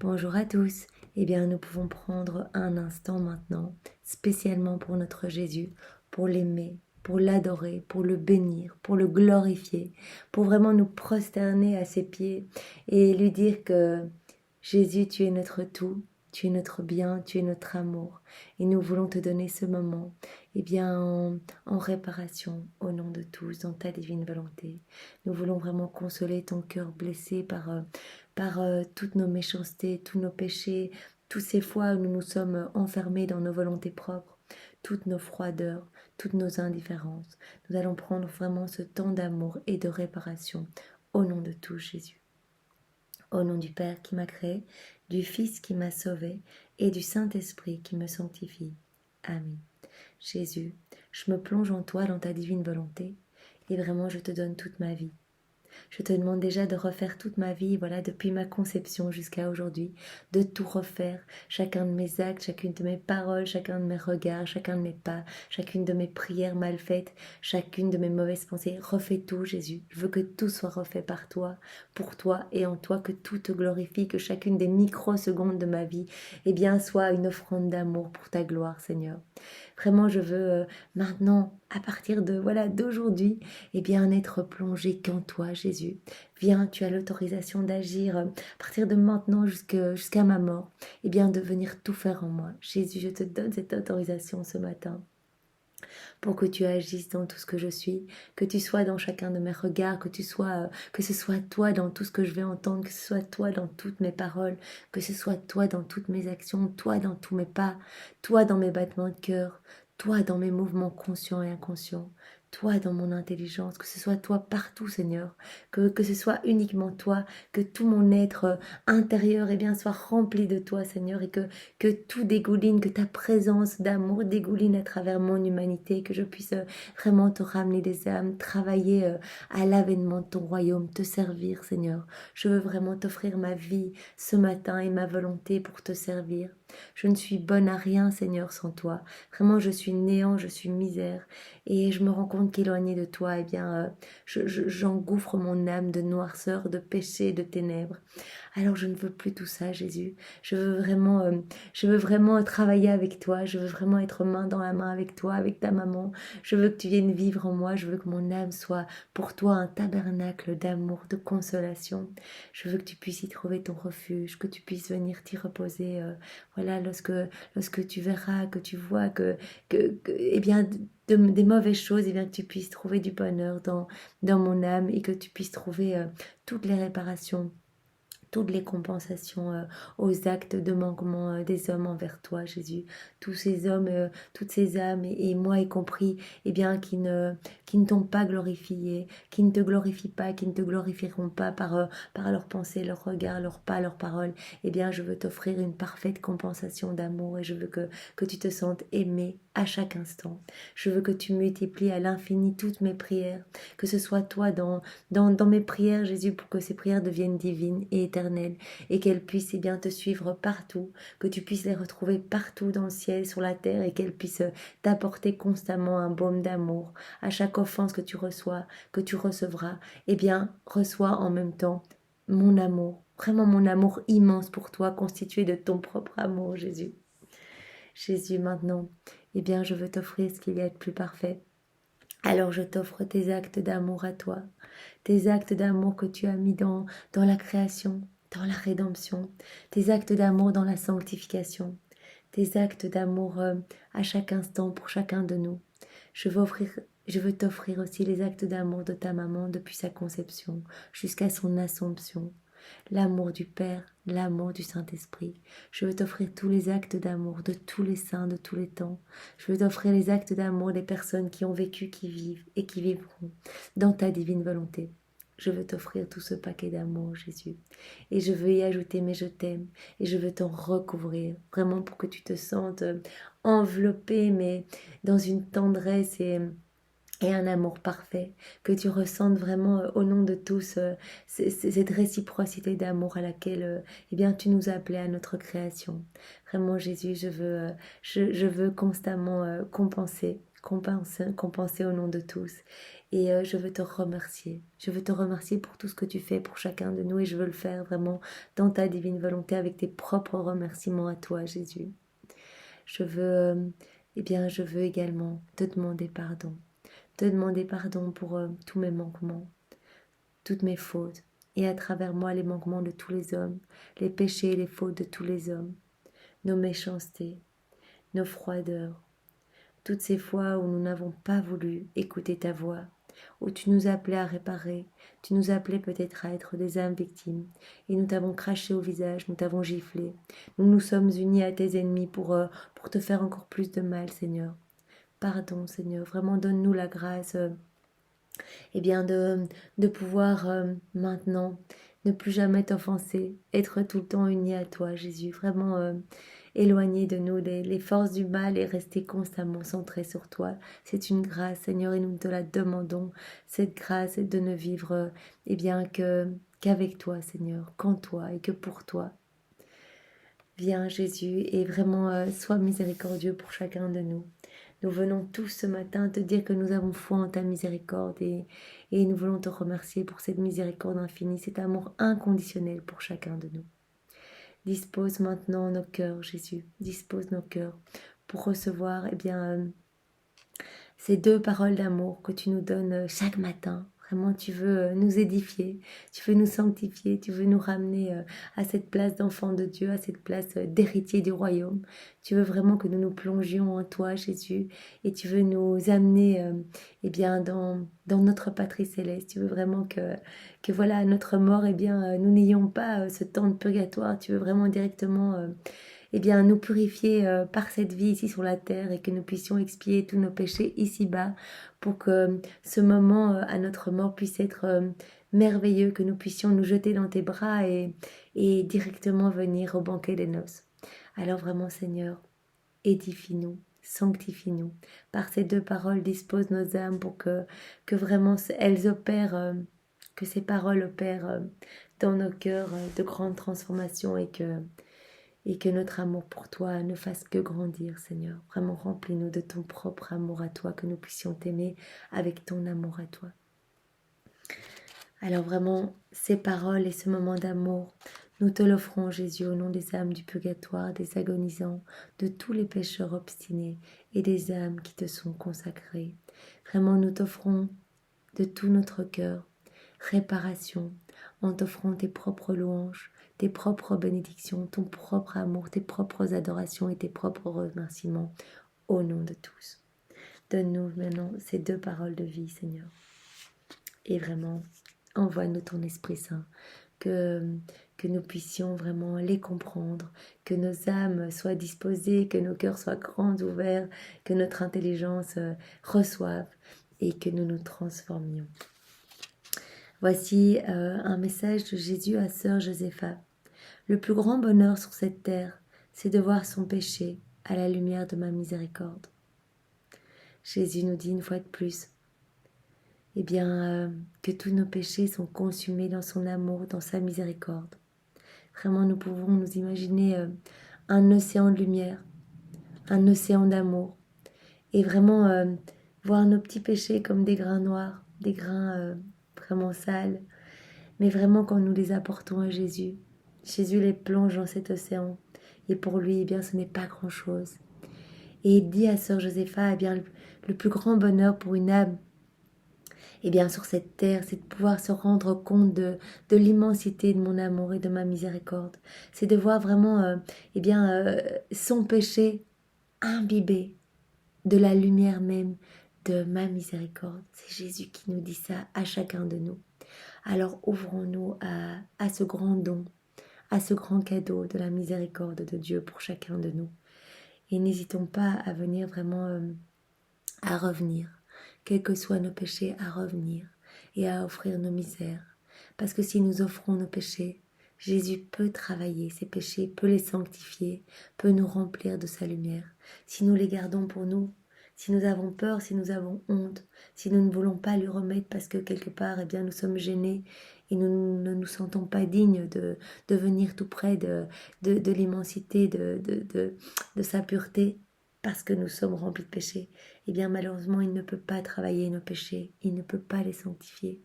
Bonjour à tous. Eh bien, nous pouvons prendre un instant maintenant, spécialement pour notre Jésus, pour l'aimer, pour l'adorer, pour le bénir, pour le glorifier, pour vraiment nous prosterner à ses pieds et lui dire que Jésus, tu es notre tout, tu es notre bien, tu es notre amour. Et nous voulons te donner ce moment, eh bien, en réparation au nom de tous, dans ta divine volonté. Nous voulons vraiment consoler ton cœur blessé par toutes nos méchancetés, tous nos péchés, toutes ces fois où nous nous sommes enfermés dans nos volontés propres, toutes nos froideurs, toutes nos indifférences. Nous allons prendre vraiment ce temps d'amour et de réparation au nom de tout Jésus. Au nom du Père qui m'a créé, du Fils qui m'a sauvé et du Saint-Esprit qui me sanctifie. Amen. Jésus, je me plonge en toi dans ta divine volonté et vraiment je te donne toute ma vie. Je te demande déjà de refaire toute ma vie, voilà, depuis ma conception jusqu'à aujourd'hui, de tout refaire, chacun de mes actes, chacune de mes paroles, chacun de mes regards, chacun de mes pas, chacune de mes prières mal faites, chacune de mes mauvaises pensées. Refais tout, Jésus. Je veux que tout soit refait par toi, pour toi et en toi, que tout te glorifie, que chacune des microsecondes de ma vie, eh bien, soit une offrande d'amour pour ta gloire, Seigneur. Vraiment, je veux maintenant, à partir de voilà d'aujourd'hui, eh bien être plongé qu'en toi, Jésus. Viens, tu as l'autorisation d'agir à partir de maintenant jusqu'à ma mort. Eh bien, de venir tout faire en moi. Jésus, je te donne cette autorisation ce matin pour que tu agisses dans tout ce que je suis, que tu sois dans chacun de mes regards, que ce soit toi dans tout ce que je vais entendre, que ce soit toi dans toutes mes paroles, que ce soit toi dans toutes mes actions, toi dans tous mes pas, toi dans mes battements de cœur, toi dans mes mouvements conscients et inconscients, toi dans mon intelligence, que ce soit toi partout, Seigneur, que ce soit uniquement toi, que tout mon être intérieur eh bien, soit rempli de toi, Seigneur, et que tout dégouline, que ta présence d'amour dégouline à travers mon humanité, que je puisse vraiment te ramener des âmes, travailler à l'avènement de ton royaume, te servir, Seigneur. Je veux vraiment t'offrir ma vie ce matin et ma volonté pour te servir. Je ne suis bonne à rien, Seigneur, sans toi. Vraiment, je suis néant, je suis misère. Et je me rends compte qu'éloignée de toi, eh bien, j'engouffre mon âme de noirceur, de péché, de ténèbres. Alors je ne veux plus tout ça, Jésus. Je veux vraiment travailler avec toi. Je veux vraiment être main dans la main avec toi, avec ta maman. Je veux que tu viennes vivre en moi. Je veux que mon âme soit pour toi un tabernacle d'amour, de consolation. Je veux que tu puisses y trouver ton refuge, que tu puisses venir t'y reposer. Voilà, lorsque tu verras, que tu vois eh bien, des mauvaises choses, eh bien, que tu puisses trouver du bonheur dans mon âme et que tu puisses trouver toutes les réparations, toutes les compensations aux actes de manquement des hommes envers toi, Jésus. Tous ces hommes, toutes ces âmes, et moi y compris, eh bien, qui ne t'ont pas glorifié, qui ne te glorifient pas, qui ne te glorifieront pas par leurs pensées, leurs regards, leurs pas, leurs paroles, eh bien, je veux t'offrir une parfaite compensation d'amour et je veux que tu te sentes aimé à chaque instant. Je veux que tu multiplies à l'infini toutes mes prières, que ce soit toi dans mes prières, Jésus, pour que ces prières deviennent divines et éternelles et qu'elles puissent eh bien, te suivre partout, que tu puisses les retrouver partout dans le ciel, sur la terre et qu'elles puissent t'apporter constamment un baume d'amour. À chaque offense que tu reçois, que tu recevras, eh bien, reçois en même temps mon amour, vraiment mon amour immense pour toi, constitué de ton propre amour, Jésus. Jésus, maintenant, eh bien, je veux t'offrir ce qu'il y a de plus parfait. Alors je t'offre tes actes d'amour à toi, tes actes d'amour que tu as mis dans la création, dans la rédemption, tes actes d'amour dans la sanctification, tes actes d'amour à chaque instant pour chacun de nous. Je veux t'offrir aussi les actes d'amour de ta maman depuis sa conception jusqu'à son assomption. L'amour du Père, l'amour du Saint-Esprit. Je veux t'offrir tous les actes d'amour de tous les saints de tous les temps. Je veux t'offrir les actes d'amour des personnes qui ont vécu, qui vivent et qui vivront dans ta divine volonté. Je veux t'offrir tout ce paquet d'amour, Jésus. Et je veux y ajouter mes je t'aime. Et je veux t'en recouvrir, vraiment pour que tu te sentes enveloppé, mais dans une tendresse et un amour parfait, que tu ressentes vraiment au nom de tous cette réciprocité d'amour à laquelle eh bien, tu nous as appelés à notre création. Vraiment, Jésus, je veux constamment compensé au nom de tous. Et je veux te remercier. Je veux te remercier pour tout ce que tu fais pour chacun de nous et je veux le faire vraiment dans ta divine volonté avec tes propres remerciements à toi, Jésus. Je veux, je veux également te demander pardon. Te demander pardon pour tous mes manquements, toutes mes fautes, et à travers moi les manquements de tous les hommes, les péchés et les fautes de tous les hommes, nos méchancetés, nos froideurs, toutes ces fois où nous n'avons pas voulu écouter ta voix, où tu nous appelais à réparer, tu nous appelais peut-être à être des âmes victimes, et nous t'avons craché au visage, nous t'avons giflé, nous nous sommes unis à tes ennemis pour te faire encore plus de mal, Seigneur. Pardon, Seigneur, vraiment donne-nous la grâce de pouvoir maintenant ne plus jamais t'offenser, être tout le temps unis à toi, Jésus, vraiment éloigner de nous les forces du mal et rester constamment centrés sur toi. C'est une grâce, Seigneur, et nous te la demandons. Cette grâce est de ne vivre qu'avec toi, Seigneur, qu'en toi et que pour toi. Viens, Jésus, et vraiment sois miséricordieux pour chacun de nous. Nous venons tous ce matin te dire que nous avons foi en ta miséricorde et nous voulons te remercier pour cette miséricorde infinie, cet amour inconditionnel pour chacun de nous. Dispose maintenant nos cœurs, Jésus, dispose nos cœurs pour recevoir ces 2 paroles d'amour que tu nous donnes chaque matin. Vraiment, tu veux nous édifier, tu veux nous sanctifier, tu veux nous ramener à cette place d'enfant de Dieu, à cette place d'héritier du royaume. Tu veux vraiment que nous nous plongions en toi, Jésus, et tu veux nous amener dans notre patrie céleste. Tu veux vraiment que voilà, à notre mort, nous n'ayons pas ce temps de purgatoire. Tu veux vraiment directement nous purifier par cette vie ici sur la terre et que nous puissions expier tous nos péchés ici-bas pour que ce moment à notre mort puisse être merveilleux, que nous puissions nous jeter dans tes bras et directement venir au banquet des noces. Alors vraiment, Seigneur, édifie-nous, sanctifie-nous. Par ces 2 paroles, dispose nos âmes pour que vraiment elles opèrent, que ces paroles opèrent dans nos cœurs de grandes transformations et que notre amour pour toi ne fasse que grandir, Seigneur. Vraiment, remplis-nous de ton propre amour à toi, que nous puissions t'aimer avec ton amour à toi. Alors vraiment, ces paroles et ce moment d'amour, nous te l'offrons, Jésus, au nom des âmes du purgatoire, des agonisants, de tous les pécheurs obstinés et des âmes qui te sont consacrées. Vraiment, nous t'offrons de tout notre cœur réparation, en t'offrant tes propres louanges, tes propres bénédictions, ton propre amour, tes propres adorations et tes propres remerciements au nom de tous. Donne-nous maintenant ces 2 paroles de vie, Seigneur. Et vraiment, envoie-nous ton Esprit Saint, que nous puissions vraiment les comprendre, que nos âmes soient disposées, que nos cœurs soient grands ouverts, que notre intelligence reçoive et que nous nous transformions. Voici un message de Jésus à sœur Josépha. Le plus grand bonheur sur cette terre, c'est de voir son péché à la lumière de ma miséricorde. Jésus nous dit une fois de plus, que tous nos péchés sont consumés dans son amour, dans sa miséricorde. Vraiment, nous pouvons nous imaginer un océan de lumière, un océan d'amour, et vraiment voir nos petits péchés comme des grains noirs, des grains vraiment sales, mais vraiment quand nous les apportons à Jésus, Jésus les plonge dans cet océan, et pour lui, ce n'est pas grand-chose. Et il dit à sœur Josépha, le plus grand bonheur pour une âme, sur cette terre, c'est de pouvoir se rendre compte de l'immensité de mon amour et de ma miséricorde. C'est de voir vraiment, son péché imbibé de la lumière même de ma miséricorde. C'est Jésus qui nous dit ça à chacun de nous. Alors ouvrons-nous à ce grand don, à ce grand cadeau de la miséricorde de Dieu pour chacun de nous. Et n'hésitons pas à venir vraiment, à revenir, quels que soient nos péchés, à revenir et à offrir nos misères. Parce que si nous offrons nos péchés, Jésus peut travailler ces péchés, peut les sanctifier, peut nous remplir de sa lumière. Si nous les gardons pour nous, si nous avons peur, si nous avons honte, si nous ne voulons pas lui remettre parce que quelque part, nous sommes gênés et nous ne nous sentons pas dignes de venir tout près de l'immensité de sa pureté parce que nous sommes remplis de péchés, eh bien malheureusement il ne peut pas travailler nos péchés, il ne peut pas les sanctifier.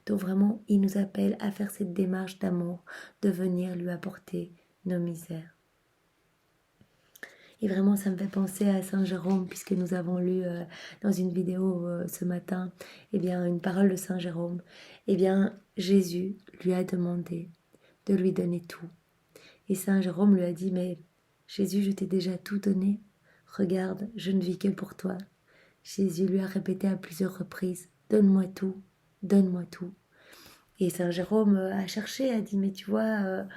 Donc vraiment, il nous appelle à faire cette démarche d'amour, de venir lui apporter nos misères. Et vraiment, ça me fait penser à Saint Jérôme, puisque nous avons lu dans une vidéo ce matin, eh bien, une parole de Saint Jérôme. Eh bien, Jésus lui a demandé de lui donner tout. Et Saint Jérôme lui a dit, mais Jésus, je t'ai déjà tout donné. Regarde, je ne vis que pour toi. Jésus lui a répété à plusieurs reprises, donne-moi tout, donne-moi tout. Et Saint Jérôme a cherché, a dit, mais tu vois,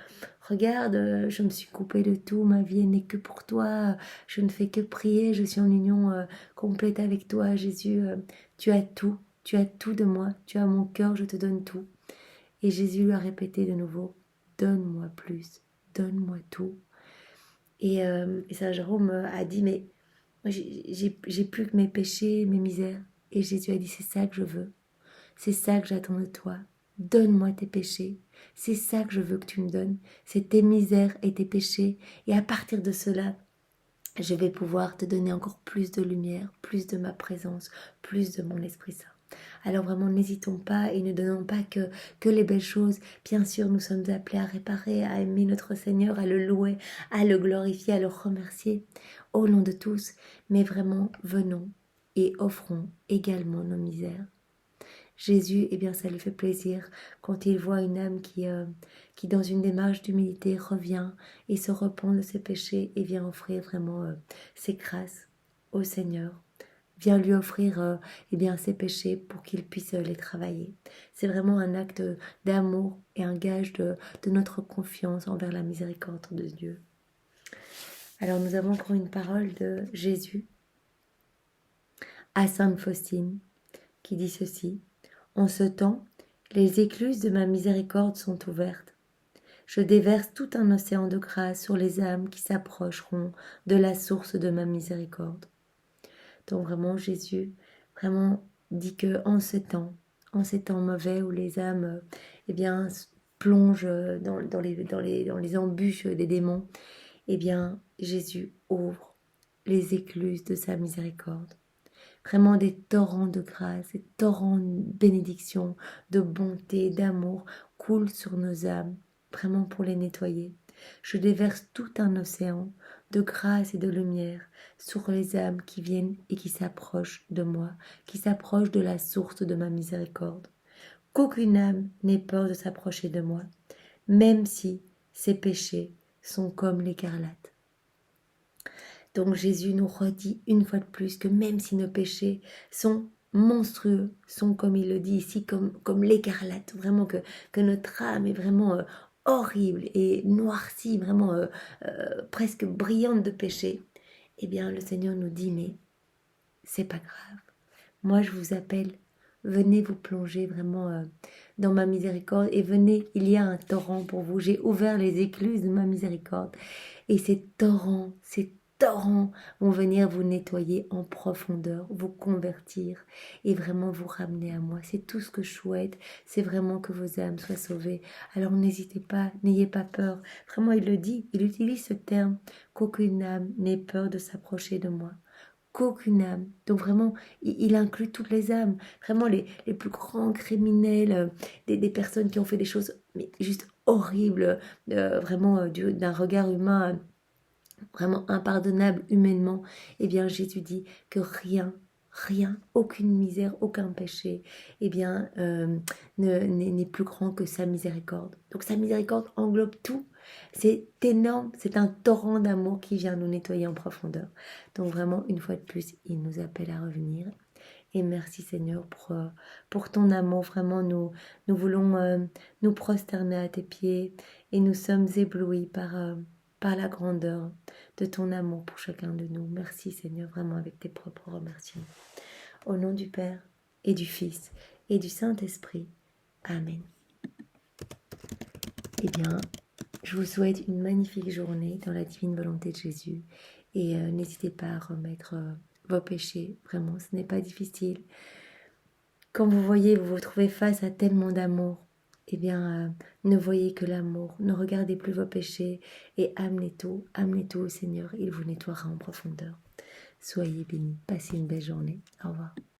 regarde, je me suis coupé de tout, ma vie n'est que pour toi, je ne fais que prier, je suis en union complète avec toi, Jésus, tu as tout de moi, tu as mon cœur, je te donne tout. Et Jésus lui a répété de nouveau, donne-moi plus, donne-moi tout. Et Saint Jérôme a dit, mais moi, j'ai plus que mes péchés, mes misères. Et Jésus a dit, c'est ça que je veux. C'est ça que j'attends de toi. Donne-moi tes péchés. C'est ça que je veux que tu me donnes. C'est tes misères et tes péchés. Et à partir de cela, je vais pouvoir te donner encore plus de lumière, plus de ma présence, plus de mon Esprit Saint. Alors vraiment, n'hésitons pas et ne donnons pas que les belles choses. Bien sûr, nous sommes appelés à réparer, à aimer notre Seigneur, à le louer, à le glorifier, à le remercier au nom de tous. Mais vraiment, venons et offrons également nos misères. Jésus, eh bien, ça lui fait plaisir quand il voit une âme qui dans une démarche d'humilité, revient et se repent de ses péchés et vient offrir vraiment ses grâces au Seigneur. Vient lui offrir eh bien, ses péchés pour qu'il puisse les travailler. C'est vraiment un acte d'amour et un gage de notre confiance envers la miséricorde de Dieu. Alors nous avons encore une parole de Jésus à Sainte Faustine qui dit ceci. En ce temps, les écluses de ma miséricorde sont ouvertes. Je déverse tout un océan de grâce sur les âmes qui s'approcheront de la source de ma miséricorde. Donc vraiment, Jésus vraiment dit que en ces temps mauvais où les âmes eh bien, plongent dans les embûches des démons, eh bien, Jésus ouvre les écluses de sa miséricorde. Vraiment des torrents de grâce, des torrents de bénédiction, de bonté, d'amour coulent sur nos âmes, vraiment pour les nettoyer. Je déverse tout un océan de grâce et de lumière sur les âmes qui viennent et qui s'approchent de moi, qui s'approchent de la source de ma miséricorde. Qu'aucune âme n'ait peur de s'approcher de moi, même si ses péchés sont comme l'écarlate. Donc Jésus nous redit une fois de plus que même si nos péchés sont monstrueux, sont comme il le dit ici, comme l'écarlate, vraiment que notre âme est vraiment horrible et noircie, vraiment presque brillante de péché, eh bien le Seigneur nous dit, mais c'est pas grave. Moi je vous appelle, venez vous plonger vraiment dans ma miséricorde et venez, il y a un torrent pour vous. J'ai ouvert les écluses de ma miséricorde et ces torrents vont venir vous nettoyer en profondeur, vous convertir et vraiment vous ramener à moi. C'est tout ce que je souhaite, c'est vraiment que vos âmes soient sauvées. Alors n'hésitez pas, n'ayez pas peur. Vraiment, il le dit, il utilise ce terme, qu'aucune âme n'ait peur de s'approcher de moi. Qu'aucune âme. Donc vraiment, il inclut toutes les âmes. Vraiment les plus grands criminels, des personnes qui ont fait des choses mais juste horribles, vraiment d'un regard humain vraiment impardonnable humainement. Eh bien Jésus dit que rien, aucune misère, aucun péché, eh bien n'est plus grand que sa miséricorde. Donc sa miséricorde englobe tout. C'est énorme, c'est un torrent d'amour qui vient nous nettoyer en profondeur. Donc vraiment, une fois de plus, il nous appelle à revenir. Et merci Seigneur pour ton amour. Vraiment, nous voulons nous prosterner à tes pieds et nous sommes éblouis par la grandeur de ton amour pour chacun de nous. Merci Seigneur, vraiment avec tes propres remerciements. Au nom du Père et du Fils et du Saint-Esprit. Amen. Eh bien, je vous souhaite une magnifique journée dans la divine volonté de Jésus. Et n'hésitez pas à remettre vos péchés. Vraiment, ce n'est pas difficile. Quand vous vous trouvez face à tellement d'amour, eh bien, ne voyez que l'amour. Ne regardez plus vos péchés et amenez tout au Seigneur. Il vous nettoiera en profondeur. Soyez bénis. Passez une belle journée. Au revoir.